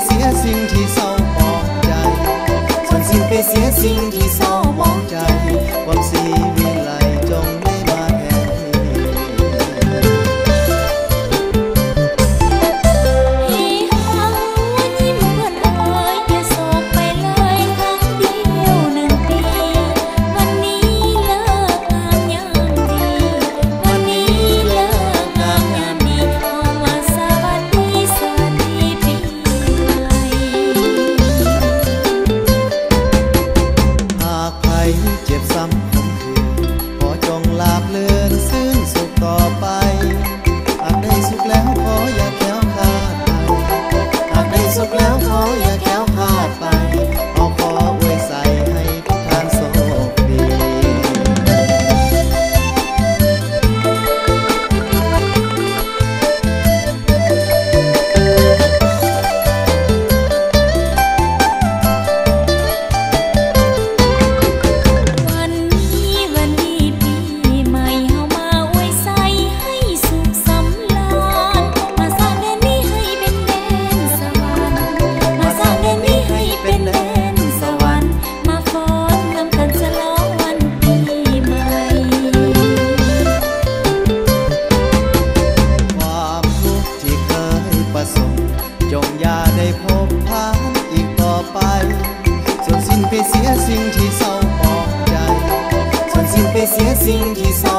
เสียสิ่งที่เศร้าหมองใจส่วนสิ้นไปเสียสิ่งที่เศร้าหมองใจความสีวิไลจงได้มาแทนที่หังยิ้มเพื่อนเอ๋ยอย่าโศกไปเลยครั้งเดียว1 ปีวันนี้เลิกงามยามดีวันนี้เลิกงามยามดีเอามาสวัสดีปีใหม่ หากใครเจ็บซ้ำคมคืนขอจงลาบเลือนซึ่งสุขต่อไปหากได้สุขแล้วขออย่าแคล้วคลาดไปหากได้สุขแล้วขออย่าแคล้วคลาดไปเอาขออวยใส่ให้ทุกท่านโชคดีวันนี้ปีใหม่เฮามาอวยใส่ให้สุขสำราญมาสร้างแดนนี้ให้เป็นแดนสวรรค์มาสร้างแดนนี้ให้เป็นแดนสวรรค์มาฟ้อนนำกันฉลองวันปีใหม่ ความทุกข์ที่เคยประสบจงอย่าได้พบผ่านอีกต่อไปส่วนสิ้นไปเสียสิ่งที่เศร้าหมองใจส่วนสิ้นไปเสียสิ่งที่เศร้า